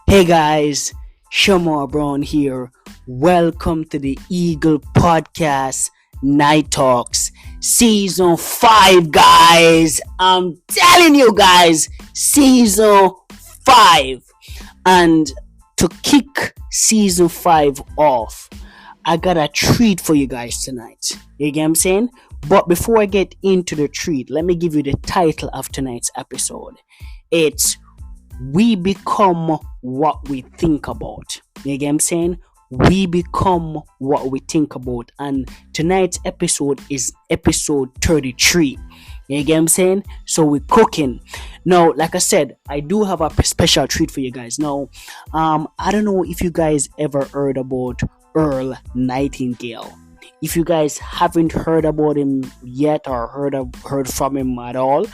Hey guys, Shamar Brown here. Welcome to the Eagle Podcast Night Talks Season 5, guys. I'm telling you guys, Season 5. And to kick Season 5 off, I got a treat for you guys tonight. You get what I'm saying? But before I get into the treat, let me give you the title of tonight's episode. It's We Become What We Think About. You get what I'm saying? We become what we think about. And tonight's episode is episode 33. You get what I'm saying? So we're cooking. Now, like I said, I do have a special treat for you guys. Now, I don't know if you guys ever heard about Earl Nightingale. If you guys haven't heard about him yet or heard from him at all,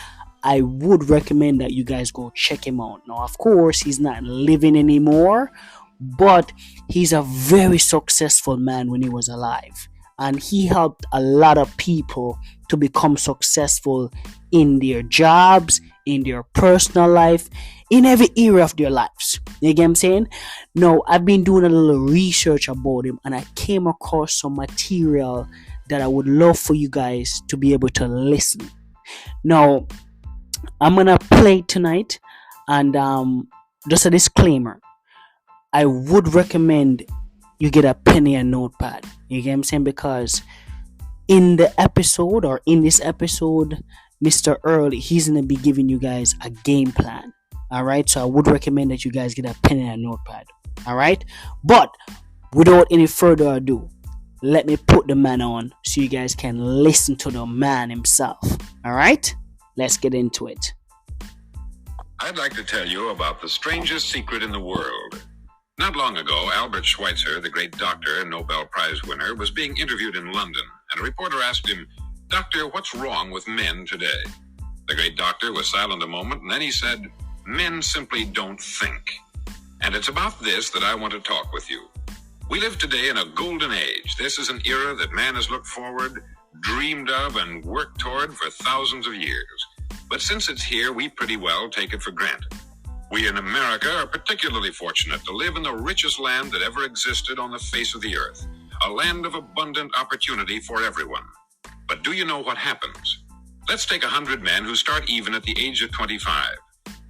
I would recommend that you guys go check him out. Now, of course, he's not living anymore, but he's a very successful man when he was alive. And he helped a lot of people to become successful in their jobs, in their personal life, in every area of their lives. You get what I'm saying? Now, I've been doing a little research about him and I came across some material that I would love for you guys to be able to listen. Now, I'm gonna play tonight, and just a disclaimer, I would recommend you get a pen and notepad. You get what I'm saying? Because in this episode, Mr. Earl, he's gonna be giving you guys a game plan. Alright, so I would recommend that you guys get a pen and a notepad. Alright, but without any further ado, let me put the man on so you guys can listen to the man himself. Alright? Let's get into it. I'd like to tell you about the strangest secret in the world. Not long ago, Albert Schweitzer, the great doctor and Nobel Prize winner, was being interviewed in London, and a reporter asked him, "Doctor, what's wrong with men today?" The great doctor was silent a moment, and then he said, "Men simply don't think." And it's about this that I want to talk with you. We live today in a golden age. This is an era that man has looked forward, dreamed of, and worked toward for thousands of years. But since it's here, we pretty well take it for granted. We in America are particularly fortunate to live in the richest land that ever existed on the face of the earth, a land of abundant opportunity for everyone. But do you know what happens? Let's take 100 men who start even at the age of 25.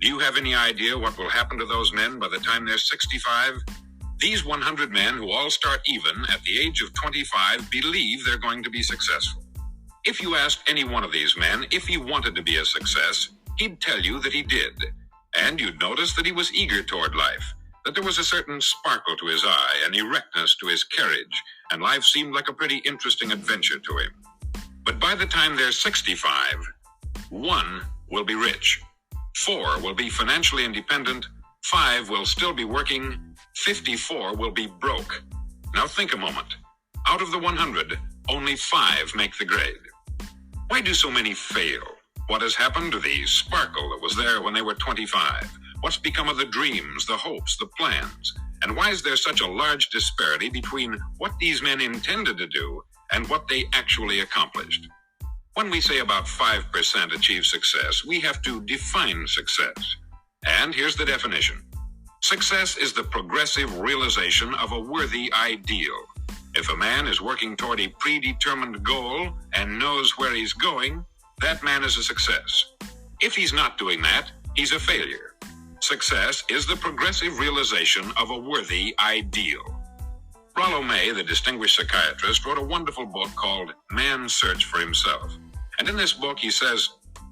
Do you have any idea what will happen to those men by the time they're 65? These 100 men who all start even at the age of 25 believe they're going to be successful. If you asked any one of these men if he wanted to be a success, he'd tell you that he did. And you'd notice that he was eager toward life, that there was a certain sparkle to his eye, an erectness to his carriage, and life seemed like a pretty interesting adventure to him. But by the time they're 65, 1 will be rich, 4 will be financially independent, 5 will still be working, 54 will be broke. Now think a moment. Out of the 100, only 5 make the grade. Why do so many fail? What has happened to the sparkle that was there when they were 25? What's become of the dreams, the hopes, the plans? And why is there such a large disparity between what these men intended to do and what they actually accomplished? When we say about 5% achieve success, we have to define success. And here's the definition. Success is the progressive realization of a worthy ideal. If a man is working toward a predetermined goal and knows where he's going, that man is a success. If he's not doing that, he's a failure. Success is the progressive realization of a worthy ideal. Rollo May, the distinguished psychiatrist, wrote a wonderful book called Man's Search for Himself. And in this book, he says,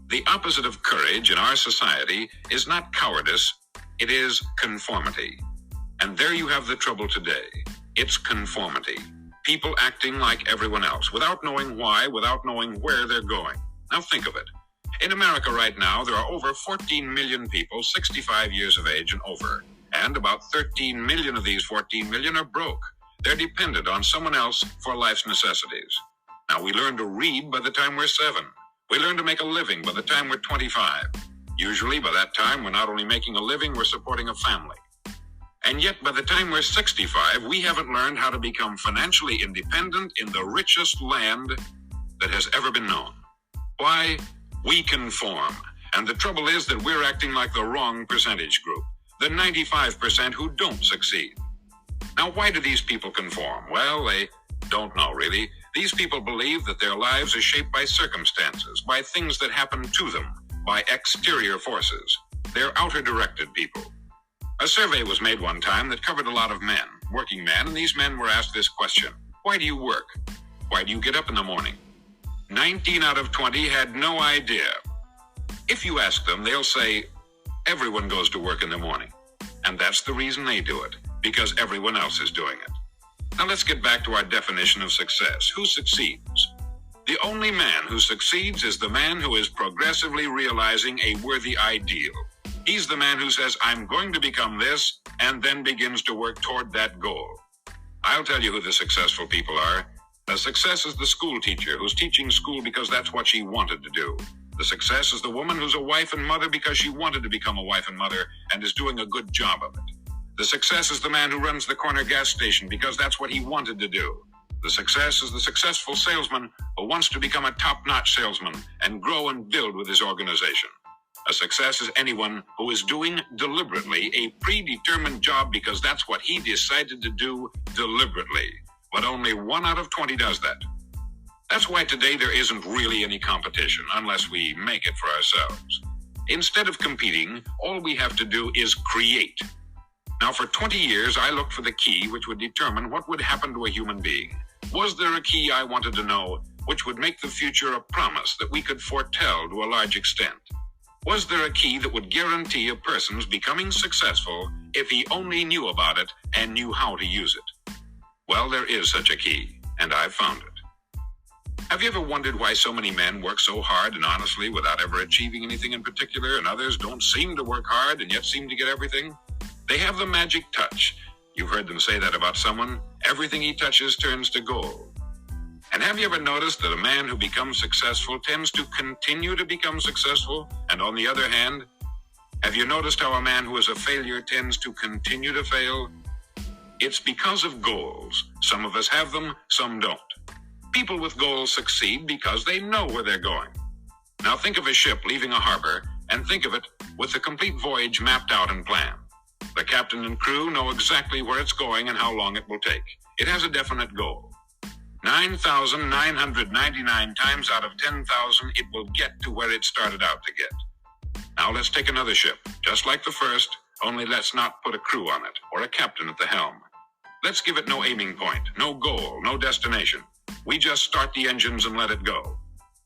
the opposite of courage in our society is not cowardice, it is conformity. And there you have the trouble today. It's conformity. People acting like everyone else, without knowing why, without knowing where they're going. Now think of it. In America right now, there are over 14 million people 65 years of age and over. And about 13 million of these 14 million are broke. They're dependent on someone else for life's necessities. Now we learn to read by the time we're 7. We learn to make a living by the time we're 25. Usually by that time, we're not only making a living, we're supporting a family. And yet, by the time we're 65, we haven't learned how to become financially independent in the richest land that has ever been known. Why? We conform. And the trouble is that we're acting like the wrong percentage group. the 95% who don't succeed. Now, why do these people conform? Well, they don't know, really. These people believe that their lives are shaped by circumstances, by things that happen to them, by exterior forces. They're outer-directed people. A survey was made one time that covered a lot of men, working men, and these men were asked this question: why do you work? Why do you get up in the morning? 19 out of 20 had no idea. If you ask them, they'll say, everyone goes to work in the morning. And that's the reason they do it, because everyone else is doing it. Now let's get back to our definition of success. Who succeeds? The only man who succeeds is the man who is progressively realizing a worthy ideal. He's the man who says, I'm going to become this, and then begins to work toward that goal. I'll tell you who the successful people are. A success is the school teacher who's teaching school because that's what she wanted to do. The success is the woman who's a wife and mother because she wanted to become a wife and mother and is doing a good job of it. The success is the man who runs the corner gas station because that's what he wanted to do. The success is the successful salesman who wants to become a top-notch salesman and grow and build with his organization. A success is anyone who is doing deliberately a predetermined job because that's what he decided to do deliberately. But only 1 out of 20 does that. That's why today there isn't really any competition unless we make it for ourselves. Instead of competing, all we have to do is create. Now, for 20 years, I looked for the key which would determine what would happen to a human being. Was there a key I wanted to know which would make the future a promise that we could foretell to a large extent? Was there a key that would guarantee a person's becoming successful if he only knew about it and knew how to use it? Well, there is such a key, and I've found it. Have you ever wondered why so many men work so hard and honestly without ever achieving anything in particular, and others don't seem to work hard and yet seem to get everything? They have the magic touch. You've heard them say that about someone. Everything he touches turns to gold. And have you ever noticed that a man who becomes successful tends to continue to become successful? And on the other hand, have you noticed how a man who is a failure tends to continue to fail? It's because of goals. Some of us have them, some don't. People with goals succeed because they know where they're going. Now think of a ship leaving a harbor, and think of it with the complete voyage mapped out and planned. The captain and crew know exactly where it's going and how long it will take. It has a definite goal. 9,999 times out of 10,000, it will get to where it started out to get. Now let's take another ship, just like the first, only let's not put a crew on it or a captain at the helm. Let's give it no aiming point, no goal, no destination. We just start the engines and let it go.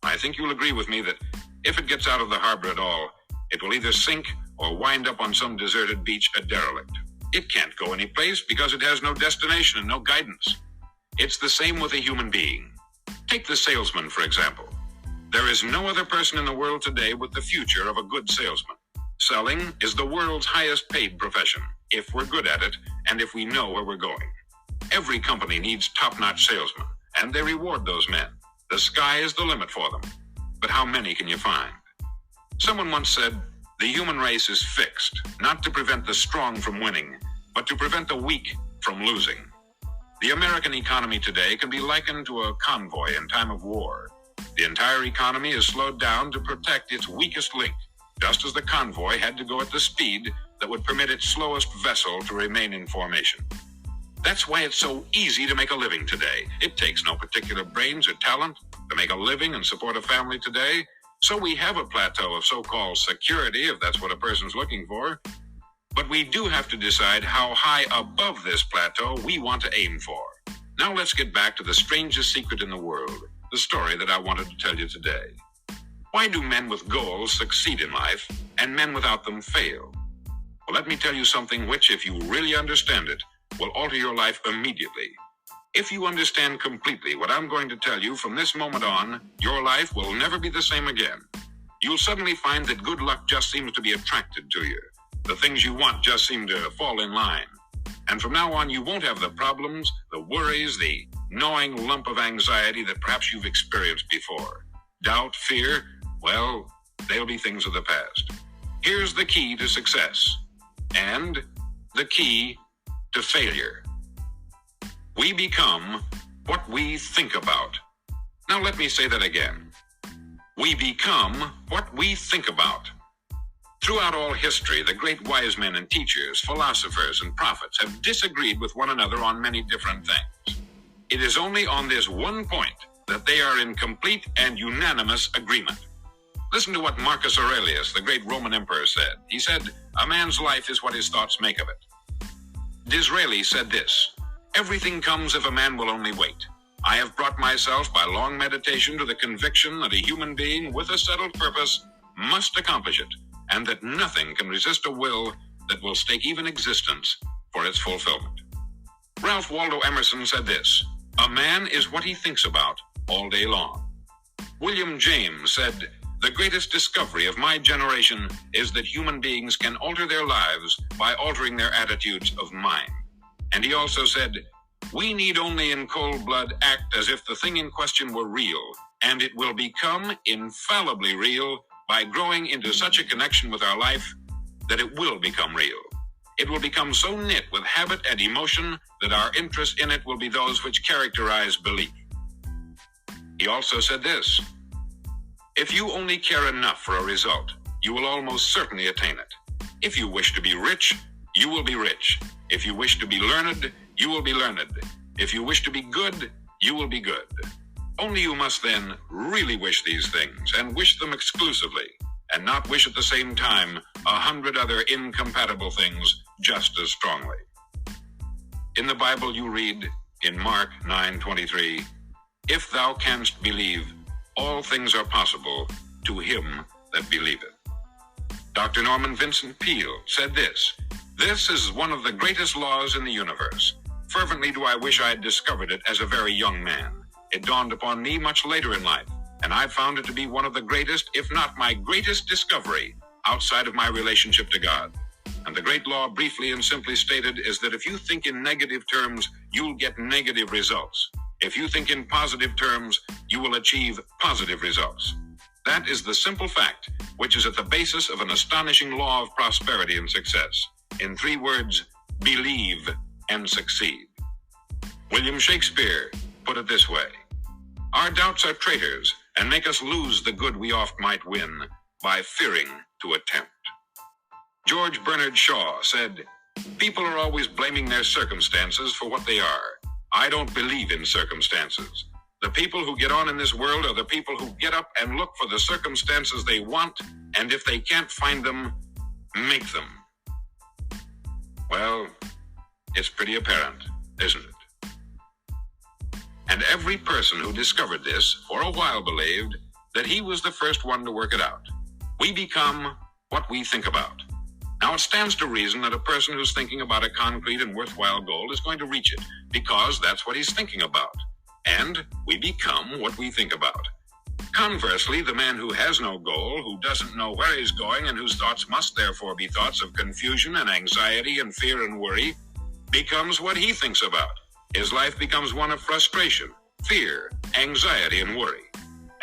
I think you'll agree with me that if it gets out of the harbor at all, it will either sink or wind up on some deserted beach a derelict. It can't go anyplace because it has no destination and no guidance. It's the same with a human being. Take the salesman, for example. There is no other person in the world today with the future of a good salesman. Selling is the world's highest paid profession, if we're good at it and if we know where we're going. Every company needs top-notch salesmen, and they reward those men. The sky is the limit for them. But how many can you find? Someone once said, the human race is fixed, not to prevent the strong from winning, but to prevent the weak from losing. The American economy today can be likened to a convoy in time of war. The entire economy is slowed down to protect its weakest link, just as the convoy had to go at the speed that would permit its slowest vessel to remain in formation. That's why it's so easy to make a living today. It takes no particular brains or talent to make a living and support a family today. So we have a plateau of so-called security, if that's what a person's looking for. But we do have to decide how high above this plateau we want to aim for. Now let's get back to the strangest secret in the world, the story that I wanted to tell you today. Why do men with goals succeed in life and men without them fail? Well, let me tell you something which, if you really understand it, will alter your life immediately. If you understand completely what I'm going to tell you from this moment on, your life will never be the same again. You'll suddenly find that good luck just seems to be attracted to you. The things you want just seem to fall in line. And from now on, you won't have the problems, the worries, the gnawing lump of anxiety that perhaps you've experienced before. Doubt, fear, well, they'll be things of the past. Here's the key to success and the key to failure. We become what we think about. Now let me say that again. We become what we think about. Throughout all history, the great wise men and teachers, philosophers and prophets have disagreed with one another on many different things. It is only on this one point that they are in complete and unanimous agreement. Listen to what Marcus Aurelius, the great Roman emperor, said. He said, "A man's life is what his thoughts make of it." Disraeli said this, "Everything comes if a man will only wait. I have brought myself by long meditation to the conviction that a human being with a settled purpose must accomplish it, and that nothing can resist a will that will stake even existence for its fulfillment." Ralph Waldo Emerson said this, "A man is what he thinks about all day long." William James said, "The greatest discovery of my generation is that human beings can alter their lives by altering their attitudes of mind." And he also said, "We need only in cold blood act as if the thing in question were real, and it will become infallibly real by growing into such a connection with our life that it will become real. It will become so knit with habit and emotion that our interest in it will be those which characterize belief." He also said this, "If you only care enough for a result, you will almost certainly attain it. If you wish to be rich, you will be rich. If you wish to be learned, you will be learned. If you wish to be good, you will be good. Only you must then really wish these things, and wish them exclusively, and not wish at the same time 100 other incompatible things just as strongly." In the Bible you read, in Mark 9:23, "If thou canst believe, all things are possible to him that believeth." Dr. Norman Vincent Peale said this, "This is one of the greatest laws in the universe. Fervently do I wish I had discovered it as a very young man. It dawned upon me much later in life, and I found it to be one of the greatest, if not my greatest discovery outside of my relationship to God. And the great law, briefly and simply stated, is that if you think in negative terms, you'll get negative results. If you think in positive terms, you will achieve positive results. That is the simple fact, which is at the basis of an astonishing law of prosperity and success. In 3 words, believe and succeed." William Shakespeare put it this way, "Our doubts are traitors and make us lose the good we oft might win by fearing to attempt." George Bernard Shaw said, "People are always blaming their circumstances for what they are. I don't believe in circumstances. The people who get on in this world are the people who get up and look for the circumstances they want, and if they can't find them, make them." Well, it's pretty apparent, isn't it? And every person who discovered this for a while believed that he was the first one to work it out. We become what we think about. Now, it stands to reason that a person who's thinking about a concrete and worthwhile goal is going to reach it, because that's what he's thinking about. And we become what we think about. Conversely, the man who has no goal, who doesn't know where he's going, and whose thoughts must therefore be thoughts of confusion and anxiety and fear and worry, becomes what he thinks about. His life becomes one of frustration, fear, anxiety, and worry.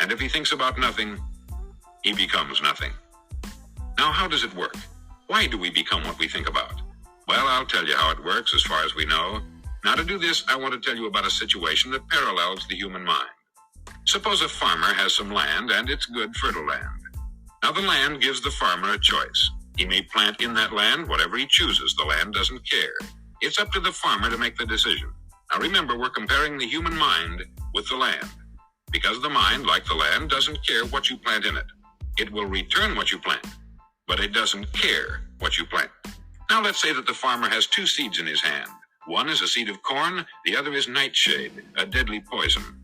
And if he thinks about nothing, he becomes nothing. Now, how does it work? Why do we become what we think about? Well, I'll tell you how it works as far as we know. Now, to do this, I want to tell you about a situation that parallels the human mind. Suppose a farmer has some land, and it's good, fertile land. Now, the land gives the farmer a choice. He may plant in that land whatever he chooses. The land doesn't care. It's up to the farmer to make the decision. Now, remember, we're comparing the human mind with the land, because the mind, like the land, doesn't care what you plant in it. It will return what you plant, but it doesn't care what you plant. Now, let's say that the farmer has 2 seeds in his hand. One is a seed of corn, the other is nightshade, a deadly poison.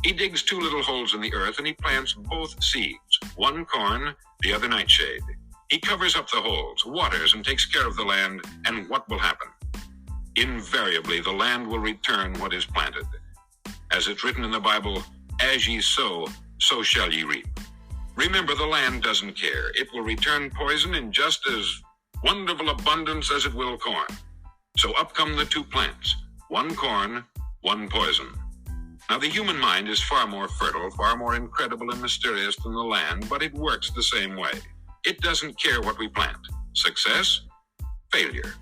He digs 2 little holes in the earth and he plants both seeds, one corn, the other nightshade. He covers up the holes, waters, and takes care of the land, and what will happen? Invariably, the land will return what is planted. As it's written in the Bible, "As ye sow, so shall ye reap." Remember, the land doesn't care. It will return poison in just as wonderful abundance as it will corn. So up come the 2 plants, one corn, one poison. Now, the human mind is far more fertile, far more incredible and mysterious than the land, but it works the same way. It doesn't care what we plant. Success, failure.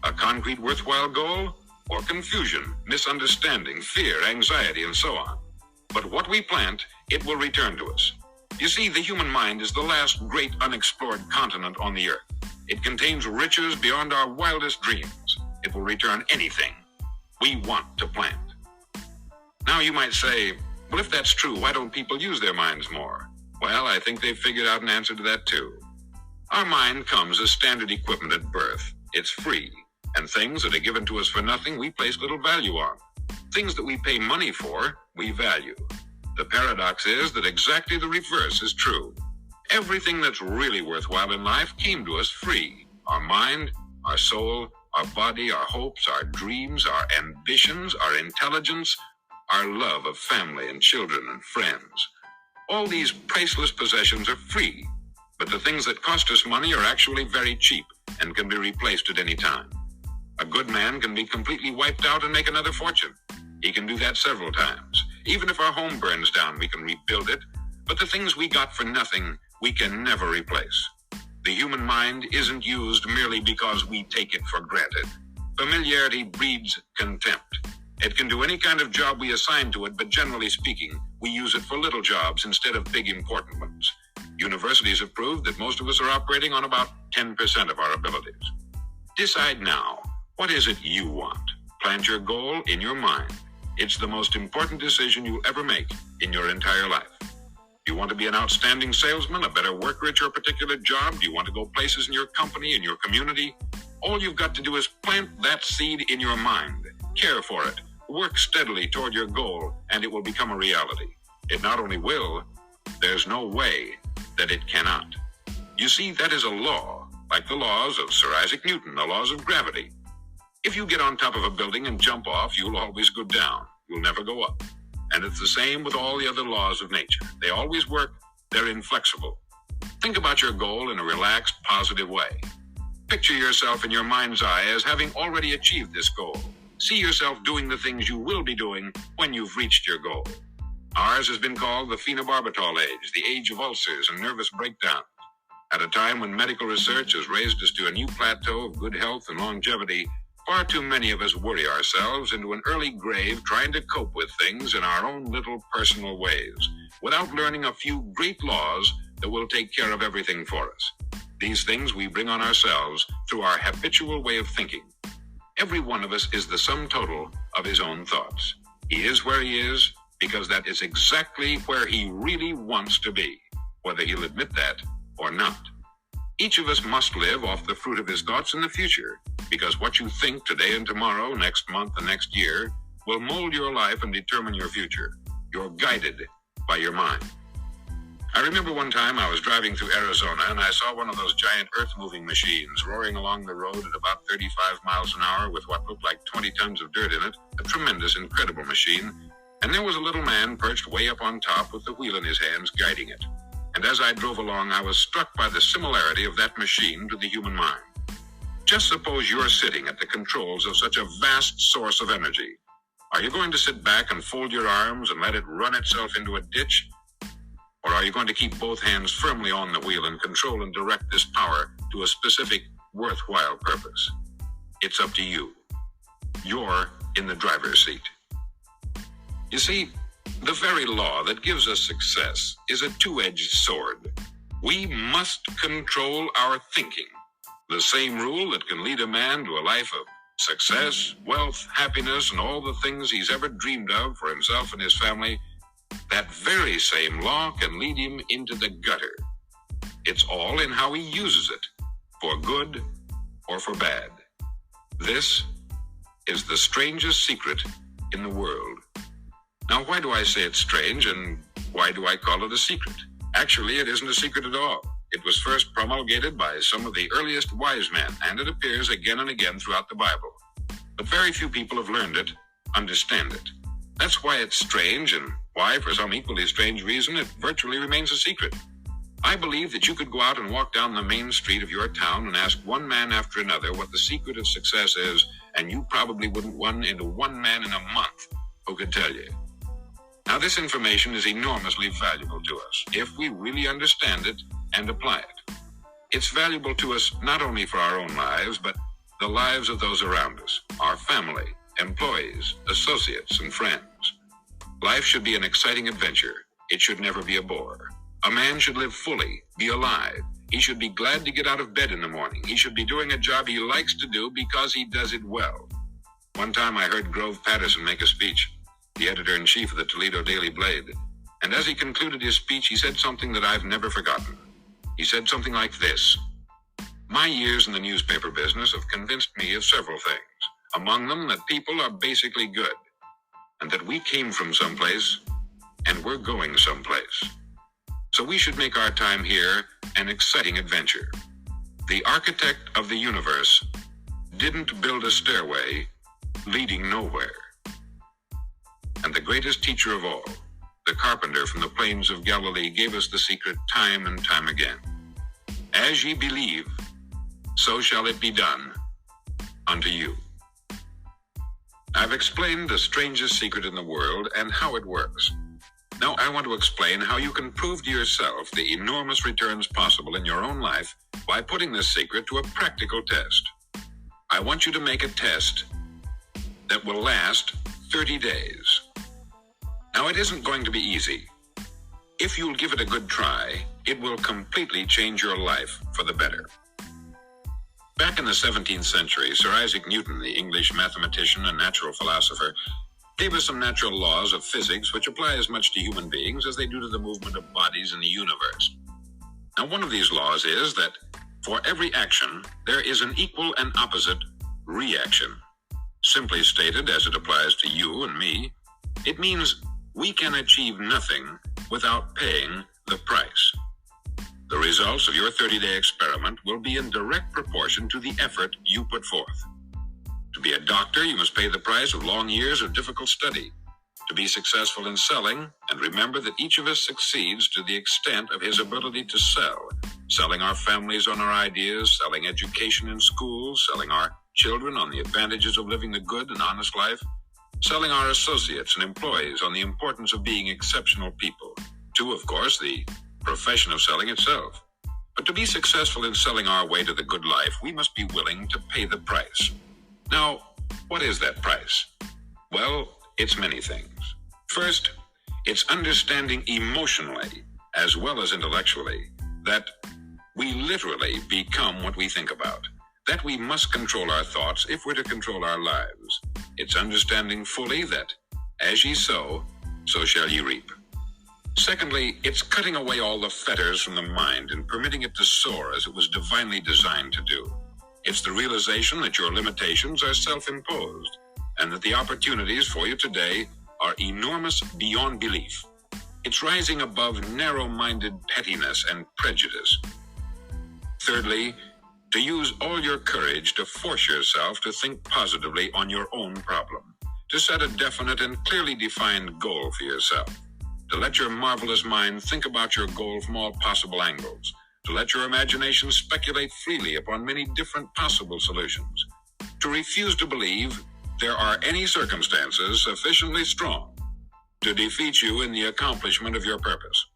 A concrete worthwhile goal, or confusion, misunderstanding, fear, anxiety, and so on. But what we plant, it will return to us. You see, the human mind is the last great unexplored continent on the earth. It contains riches beyond our wildest dreams. It will return anything we want to plant. Now you might say, well, if that's true, why don't people use their minds more? Well, I think they've figured out an answer to that too. Our mind comes as standard equipment at birth. It's free, and things that are given to us for nothing, we place little value on. Things that we pay money for, we value. The paradox is that exactly the reverse is true. Everything that's really worthwhile in life came to us free. Our mind, our soul, our body, our hopes, our dreams, our ambitions, our intelligence, our love of family and children and friends. All these priceless possessions are free, but the things that cost us money are actually very cheap and can be replaced at any time. A good man can be completely wiped out and make another fortune. He can do that several times. Even if our home burns down, we can rebuild it, but the things we got for nothing, we can never replace. The human mind isn't used merely because we take it for granted. Familiarity breeds contempt. It can do any kind of job we assign to it, but generally speaking, we use it for little jobs instead of big important ones. Universities have proved that most of us are operating on about 10% of our abilities. Decide now, what is it you want? Plant your goal in your mind. It's the most important decision you'll ever make in your entire life. Do you want to be an outstanding salesman, a better worker at your particular job? Do you want to go places in your company, in your community? All you've got to do is plant that seed in your mind. Care for it. Work steadily toward your goal, and it will become a reality. It not only will, there's no way that it cannot. You see, that is a law, like the laws of Sir Isaac Newton, the laws of gravity. If you get on top of a building and jump off, you'll always go down. You'll never go up. And it's the same with all the other laws of nature. They always work. They're inflexible. Think about your goal in a relaxed, positive way. Picture yourself in your mind's eye as having already achieved this goal. See yourself doing the things you will be doing when you've reached your goal. Ours has been called the phenobarbital age, the age of ulcers and nervous breakdowns. At a time when medical research has raised us to a new plateau of good health and longevity, far too many of us worry ourselves into an early grave trying to cope with things in our own little personal ways, without learning a few great laws that will take care of everything for us. These things we bring on ourselves through our habitual way of thinking. Every one of us is the sum total of his own thoughts. He is where he is because that is exactly where he really wants to be, whether he'll admit that or not. Each of us must live off the fruit of his thoughts in the future, because what you think today and tomorrow, next month and next year, will mold your life and determine your future. You're guided by your mind. I remember one time I was driving through Arizona and I saw one of those giant earth-moving machines roaring along the road at about 35 miles an hour with what looked like 20 tons of dirt in it, a tremendous, incredible machine. And there was a little man perched way up on top with the wheel in his hands guiding it. And as I drove along, I was struck by the similarity of that machine to the human mind. Just suppose you're sitting at the controls of such a vast source of energy. Are you going to sit back and fold your arms and let it run itself into a ditch? Or are you going to keep both hands firmly on the wheel and control and direct this power to a specific, worthwhile purpose? It's up to you. You're in the driver's seat. You see, the very law that gives us success is a two-edged sword. We must control our thinking. The same rule that can lead a man to a life of success, wealth, happiness, and all the things he's ever dreamed of for himself and his family, that very same law can lead him into the gutter. It's all in how he uses it, for good or for bad. This is the strangest secret in the world. Now, why do I say it's strange, and why do I call it a secret? Actually, it isn't a secret at all. It was first promulgated by some of the earliest wise men, and it appears again and again throughout the Bible. But very few people have learned it, understand it. That's why it's strange, and why, for some equally strange reason, it virtually remains a secret. I believe that you could go out and walk down the main street of your town and ask one man after another what the secret of success is, and you probably wouldn't run into one man in a month who could tell you. Now, this information is enormously valuable to us if we really understand it and apply it. It's valuable to us not only for our own lives, but the lives of those around us, our family, employees, associates, and friends. Life should be an exciting adventure. It should never be a bore. A man should live fully, be alive. He should be glad to get out of bed in the morning. He should be doing a job he likes to do because he does it well. One time I heard Grove Patterson make a speech, the editor-in-chief of the Toledo Daily Blade. And as he concluded his speech, he said something that I've never forgotten. He said something like this: "My years in the newspaper business have convinced me of several things. Among them, that people are basically good, and that we came from someplace, and we're going someplace. So we should make our time here an exciting adventure. The architect of the universe didn't build a stairway leading nowhere. And the greatest teacher of all, the carpenter from the plains of Galilee, gave us the secret time and time again. As ye believe, so shall it be done unto you." I've explained the strangest secret in the world and how it works. Now I want to explain how you can prove to yourself the enormous returns possible in your own life by putting this secret to a practical test. I want you to make a test that will last 30 days. Now, it isn't going to be easy. If you'll give it a good try, it will completely change your life for the better. Back in the 17th century, Sir Isaac Newton, the English mathematician and natural philosopher, gave us some natural laws of physics which apply as much to human beings as they do to the movement of bodies in the universe. Now, one of these laws is that for every action, there is an equal and opposite reaction. Simply stated, as it applies to you and me, it means we can achieve nothing without paying the price. The results of your 30-day experiment will be in direct proportion to the effort you put forth. To be a doctor, you must pay the price of long years of difficult study. To be successful in selling, and remember that each of us succeeds to the extent of his ability to sell. Selling our families on our ideas, selling education in schools, selling our children on the advantages of living a good and honest life, selling our associates and employees on the importance of being exceptional people. To, of course, the profession of selling itself. But to be successful in selling our way to the good life, we must be willing to pay the price. Now, what is that price? Well, it's many things. First, it's understanding emotionally, as well as intellectually, that we literally become what we think about. That we must control our thoughts if we're to control our lives. It's understanding fully that, as ye sow, so shall ye reap. Secondly, it's cutting away all the fetters from the mind and permitting it to soar as it was divinely designed to do. It's the realization that your limitations are self-imposed and that the opportunities for you today are enormous beyond belief. It's rising above narrow-minded pettiness and prejudice. Thirdly, to use all your courage to force yourself to think positively on your own problem, to set a definite and clearly defined goal for yourself, to let your marvelous mind think about your goal from all possible angles, to let your imagination speculate freely upon many different possible solutions, to refuse to believe there are any circumstances sufficiently strong to defeat you in the accomplishment of your purpose,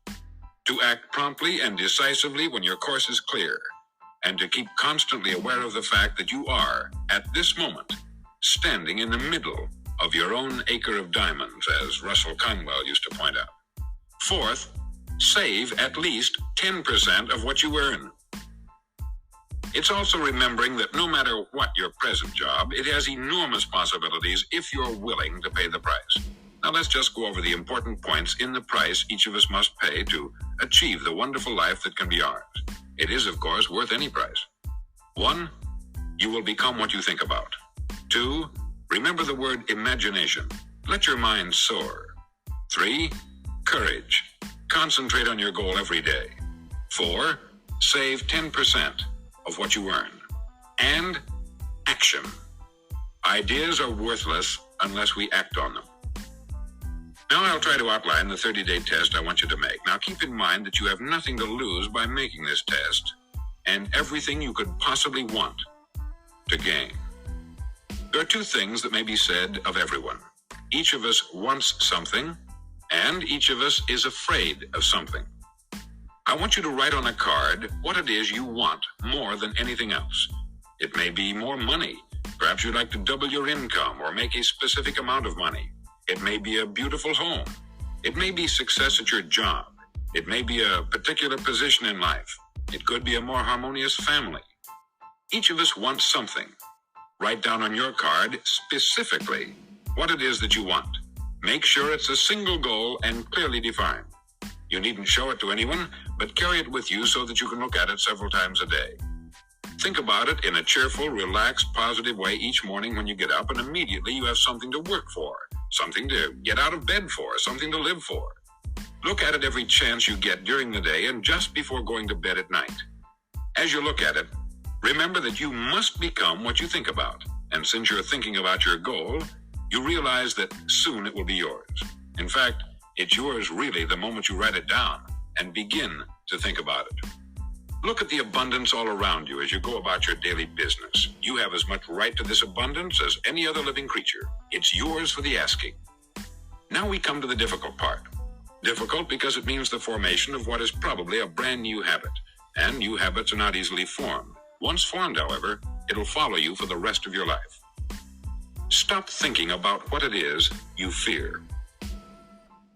to act promptly and decisively when your course is clear, and to keep constantly aware of the fact that you are, at this moment, standing in the middle of your own acre of diamonds, as Russell Conwell used to point out. Fourth, save at least 10% of what you earn. It's also remembering that no matter what your present job, it has enormous possibilities if you're willing to pay the price. Now let's just go over the important points in the price each of us must pay to achieve the wonderful life that can be ours. It is, of course, worth any price. 1, you will become what you think about. 2, remember the word imagination. Let your mind soar. 3, courage. Concentrate on your goal every day. 4, save 10% of what you earn. And action. Ideas are worthless unless we act on them. Now I'll try to outline the 30-day test I want you to make. Now keep in mind that you have nothing to lose by making this test, and everything you could possibly want to gain. There are 2 things that may be said of everyone. Each of us wants something, and each of us is afraid of something. I want you to write on a card what it is you want more than anything else. It may be more money. Perhaps you'd like to double your income or make a specific amount of money. It may be a beautiful home. It may be success at your job. It may be a particular position in life. It could be a more harmonious family. Each of us wants something. Write down on your card specifically what it is that you want. Make sure it's a single goal and clearly defined. You needn't show it to anyone, but carry it with you so that you can look at it several times a day. Think about it in a cheerful, relaxed, positive way each morning when you get up, and immediately you have something to work for, something to get out of bed for, something to live for. Look at it every chance you get during the day and just before going to bed at night. As you look at it, remember that you must become what you think about. And since you're thinking about your goal, you realize that soon it will be yours. In fact, it's yours really the moment you write it down and begin to think about it. Look at the abundance all around you as you go about your daily business. You have as much right to this abundance as any other living creature. It's yours for the asking. Now we come to the difficult part. Difficult because it means the formation of what is probably a brand new habit. And new habits are not easily formed. Once formed, however, it'll follow you for the rest of your life. Stop thinking about what it is you fear.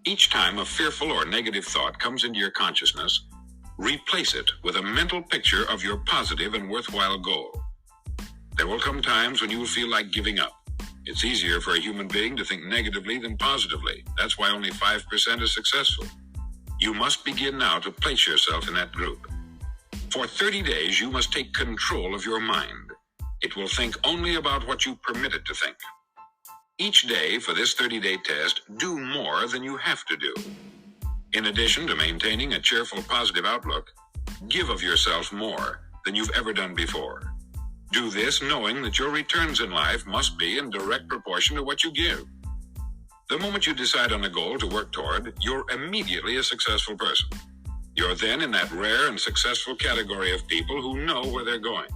Each time a fearful or negative thought comes into your consciousness, replace it with a mental picture of your positive and worthwhile goal. There will come times when you will feel like giving up. It's easier for a human being to think negatively than positively. That's why only 5% is successful. You must begin now to place yourself in that group. For 30 days, you must take control of your mind. It will think only about what you permit it to think. Each day for this 30-day test, do more than you have to do. In addition to maintaining a cheerful, positive outlook, give of yourself more than you've ever done before. Do this knowing that your returns in life must be in direct proportion to what you give. The moment you decide on a goal to work toward, you're immediately a successful person. You're then in that rare and successful category of people who know where they're going.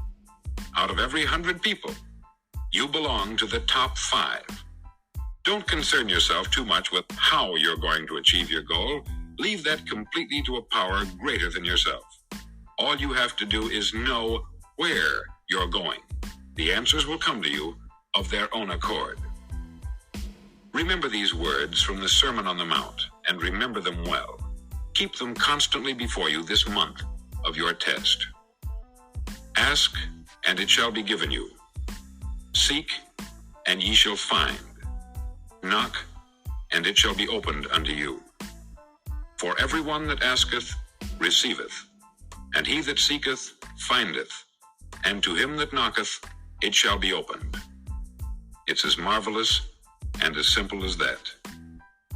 Out of every 100 people, you belong to the top 5. Don't concern yourself too much with how you're going to achieve your goal. Leave that completely to a power greater than yourself. All you have to do is know where you're going. The answers will come to you of their own accord. Remember these words from the Sermon on the Mount, and remember them well. Keep them constantly before you this month of your test. Ask, and it shall be given you. Seek, and ye shall find. Knock, and it shall be opened unto you. For everyone that asketh, receiveth, and he that seeketh, findeth, and to him that knocketh, it shall be opened. It's as marvelous and as simple as that.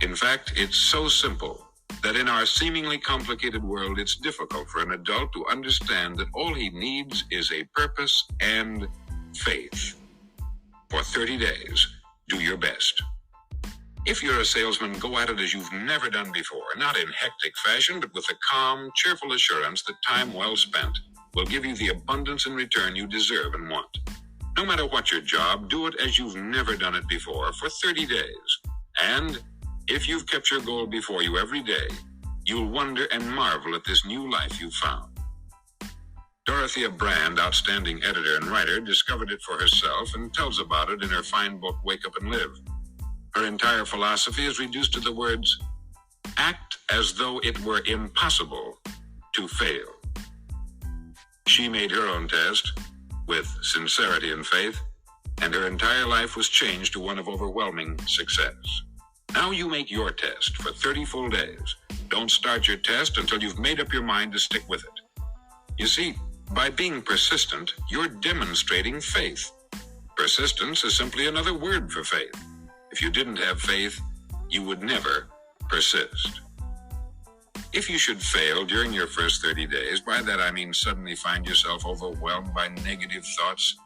In fact, it's so simple that in our seemingly complicated world, it's difficult for an adult to understand that all he needs is a purpose and faith. For 30 days, do your best. If you're a salesman, go at it as you've never done before, not in hectic fashion, but with the calm, cheerful assurance that time well spent will give you the abundance in return you deserve and want. No matter what your job, do it as you've never done it before for 30 days. And if you've kept your goal before you every day, you'll wonder and marvel at this new life you've found. Dorothea Brand, outstanding editor and writer, discovered it for herself and tells about it in her fine book, Wake Up and Live. Her entire philosophy is reduced to the words, act as though it were impossible to fail. She made her own test with sincerity and faith, and her entire life was changed to one of overwhelming success. Now you make your test for 30 full days. Don't start your test until you've made up your mind to stick with it. You see, by being persistent, you're demonstrating faith. Persistence is simply another word for faith. If you didn't have faith, you would never persist. If you should fail during your first 30 days, by that I mean suddenly find yourself overwhelmed by negative thoughts,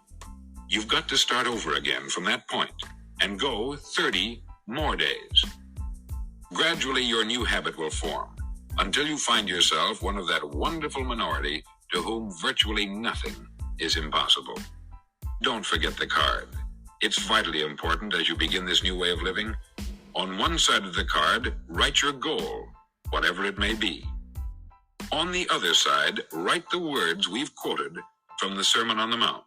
you've got to start over again from that point and go 30 more days. Gradually, your new habit will form until you find yourself one of that wonderful minority to whom virtually nothing is impossible. Don't forget the card. It's vitally important as you begin this new way of living. On one side of the card, write your goal, whatever it may be. On the other side, write the words we've quoted from the Sermon on the Mount.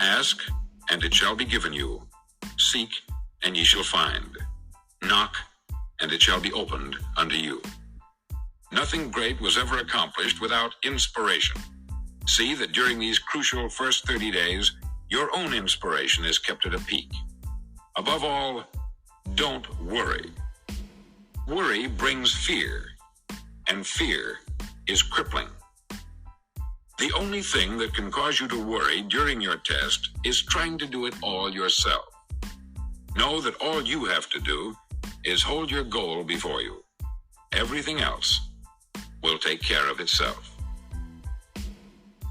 Ask, and it shall be given you. Seek, and ye shall find. Knock, and it shall be opened unto you. Nothing great was ever accomplished without inspiration. See that during these crucial first 30 days, your own inspiration is kept at a peak. Above all, don't worry. Worry brings fear, and fear is crippling. The only thing that can cause you to worry during your test is trying to do it all yourself. Know that all you have to do is hold your goal before you. Everything else will take care of itself.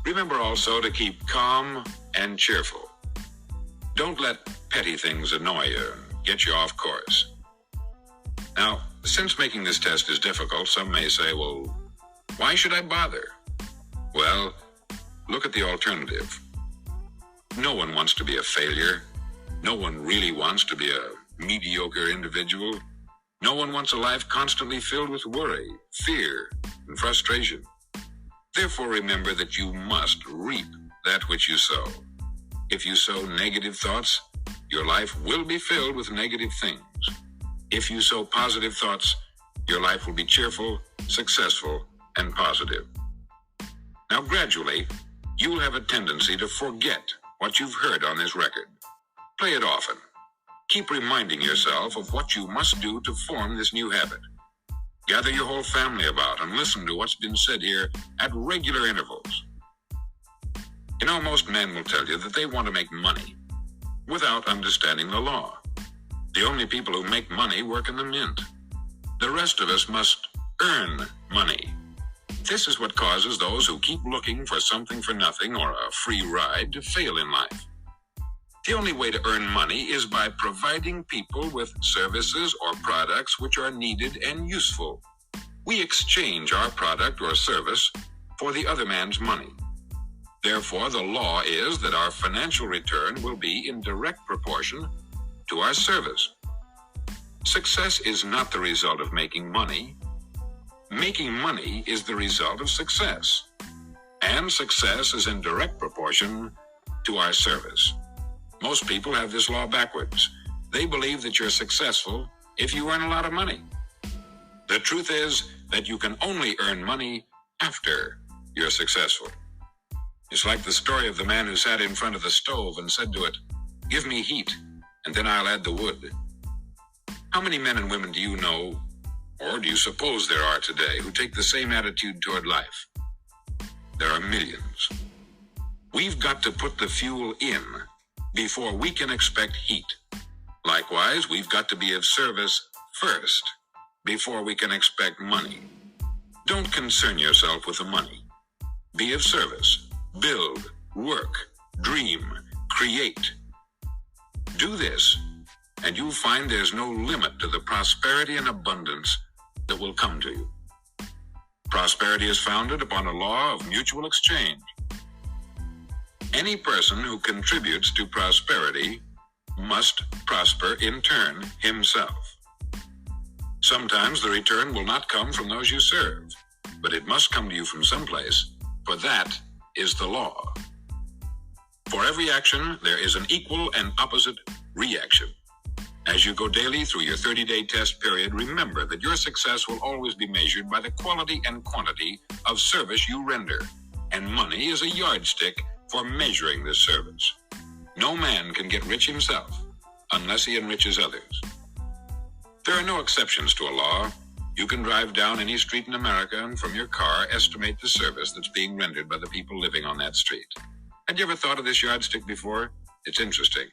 Remember also to keep calm and cheerful. Don't let petty things annoy you and get you off course. Now, since making this test is difficult, some may say, well, why should I bother? Well, look at the alternative. No one wants to be a failure. No one really wants to be a mediocre individual. No one wants a life constantly filled with worry, fear, and frustration. Therefore, remember that you must reap that which you sow. If you sow negative thoughts, your life will be filled with negative things. If you sow positive thoughts, your life will be cheerful, successful, and positive. Now, gradually, you'll have a tendency to forget what you've heard on this record. Play it often. Keep reminding yourself of what you must do to form this new habit. Gather your whole family about and listen to what's been said here at regular intervals. You know, most men will tell you that they want to make money without understanding the law. The only people who make money work in the mint. The rest of us must earn money. This is what causes those who keep looking for something for nothing or a free ride to fail in life. The only way to earn money is by providing people with services or products which are needed and useful. We exchange our product or service for the other man's money. Therefore, the law is that our financial return will be in direct proportion to our service. Success is not the result of making money. Making money is the result of success. And success is in direct proportion to our service. Most people have this law backwards. They believe that you're successful if you earn a lot of money. The truth is that you can only earn money after you're successful. It's like the story of the man who sat in front of the stove and said to it, "Give me heat, and then I'll add the wood." How many men and women do you know, or do you suppose there are today, who take the same attitude toward life? There are millions. We've got to put the fuel in before we can expect heat. Likewise, we've got to be of service first before we can expect money. Don't concern yourself with the money. Be of service. Build, work, dream, create. Do this, and you'll find there's no limit to the prosperity and abundance that will come to you. Prosperity is founded upon a law of mutual exchange. Any person who contributes to prosperity must prosper in turn himself. Sometimes the return will not come from those you serve, but it must come to you from someplace, for that is the law. For every action, there is an equal and opposite reaction. As you go daily through your 30-day test period, remember that your success will always be measured by the quality and quantity of service you render, and money is a yardstick for measuring this service. No man can get rich himself unless he enriches others. There are no exceptions to a law. You can drive down any street in America and from your car estimate the service that's being rendered by the people living on that street. Had you ever thought of this yardstick before? It's interesting.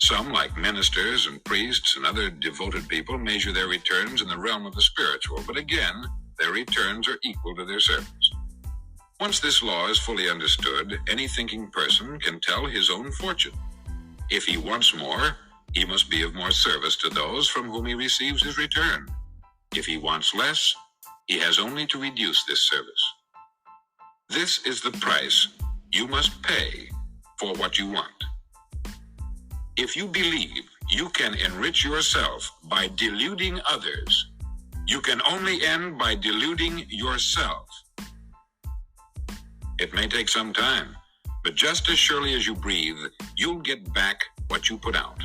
Some, like ministers and priests and other devoted people, measure their returns in the realm of the spiritual, but again, their returns are equal to their service. Once this law is fully understood, any thinking person can tell his own fortune. If he wants more, he must be of more service to those from whom he receives his return. If he wants less, he has only to reduce this service. This is the price you must pay for what you want. If you believe you can enrich yourself by deluding others, you can only end by deluding yourself. It may take some time, but just as surely as you breathe, you'll get back what you put out.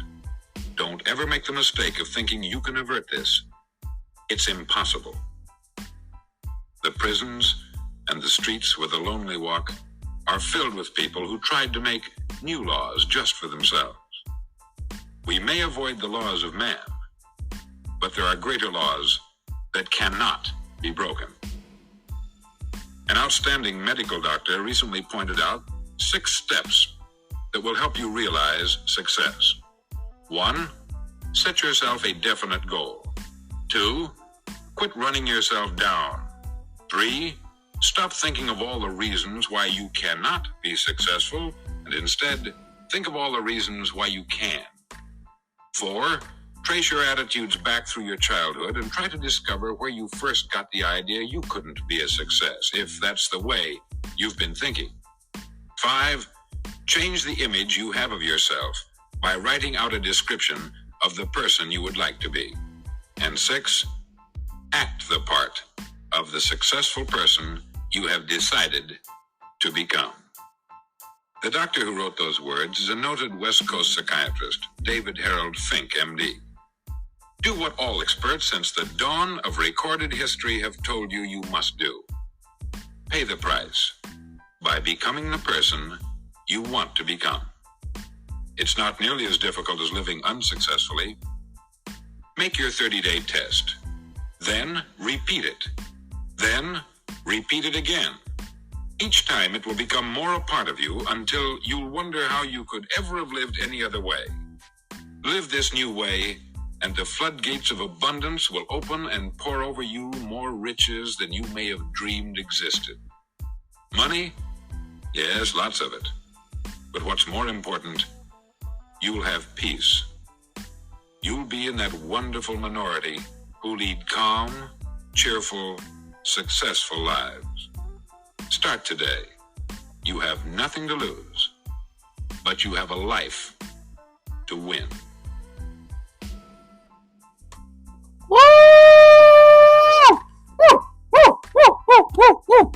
Don't ever make the mistake of thinking you can avert this. It's impossible. The prisons and the streets where the lonely walk are filled with people who tried to make new laws just for themselves. We may avoid the laws of man, but there are greater laws that cannot be broken. An outstanding medical doctor recently pointed out 6 steps that will help you realize success. 1. Set yourself a definite goal. 2. Quit running yourself down. 3. Stop thinking of all the reasons why you cannot be successful, and instead, think of all the reasons why you can. 4. Trace your attitudes back through your childhood and try to discover where you first got the idea you couldn't be a success, if that's the way you've been thinking. 5. Change the image you have of yourself by writing out a description of the person you would like to be. And 6. Act the part of the successful person you have decided to become. The doctor who wrote those words is a noted West Coast psychiatrist, David Harold Fink, MD. Do what all experts since the dawn of recorded history have told you you must do. Pay the price by becoming the person you want to become. It's not nearly as difficult as living unsuccessfully. Make your 30-day test. Then repeat it. Then repeat it again. Each time it will become more a part of you until you'll wonder how you could ever have lived any other way. Live this new way, and the floodgates of abundance will open and pour over you more riches than you may have dreamed existed. Money? Yes, lots of it. But what's more important, you'll have peace. You'll be in that wonderful minority who lead calm, cheerful, successful lives. Start today. You have nothing to lose, but you have a life to win. Woo! Woo! Woo! Woo! Woo! Woo! Woo!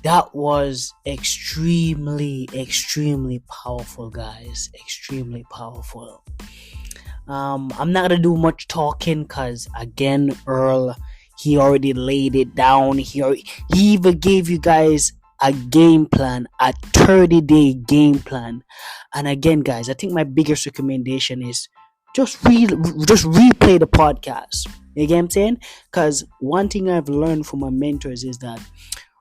That was extremely powerful, guys. Extremely powerful. I'm not gonna do much talking because, again, Earl, he already laid it down. He even gave you guys a game plan, a 30-day game plan. And again, guys, I think my biggest recommendation is just replay the podcast. You get what I'm saying? Because one thing I've learned from my mentors is that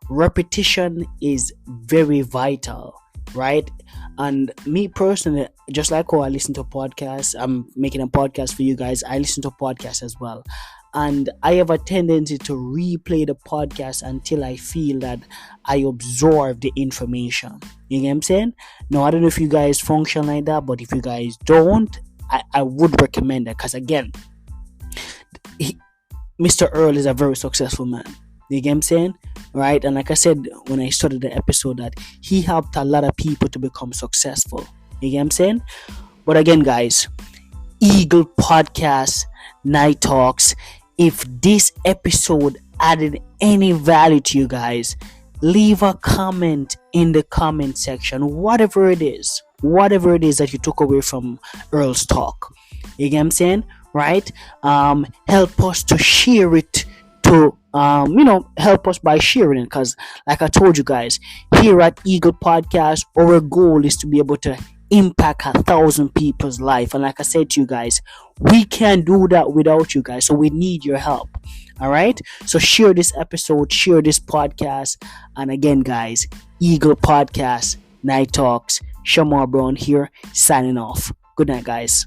repetition is very vital, right? And me personally, just like how I listen to podcasts, I'm making a podcast for you guys. I listen to podcasts as well. And I have a tendency to replay the podcast until I feel that I absorb the information. You get what I'm saying? Now, I don't know if you guys function like that, but if you guys don't, I would recommend that. Because again, Mr. Earl is a very successful man. You get what I'm saying? Right? And like I said when I started the episode, that he helped a lot of people to become successful. You get what I'm saying? But again, guys, Eagle Podcast, Night Talks. If this episode added any value to you guys, leave a comment in the comment section. Whatever it is that you took away from Earl's talk. You get what I'm saying? Right? Help us to share it to help us by sharing it, because like I told you guys, here at Eagle Podcast, our goal is to be able to impact 1,000 people's life. And like I said to you guys, we can't do that without you guys, so we need your help. All right, so share this episode, share this podcast. And again, guys, Eagle Podcast, Night Talks, Shamar Brown here, signing off. Good night, guys.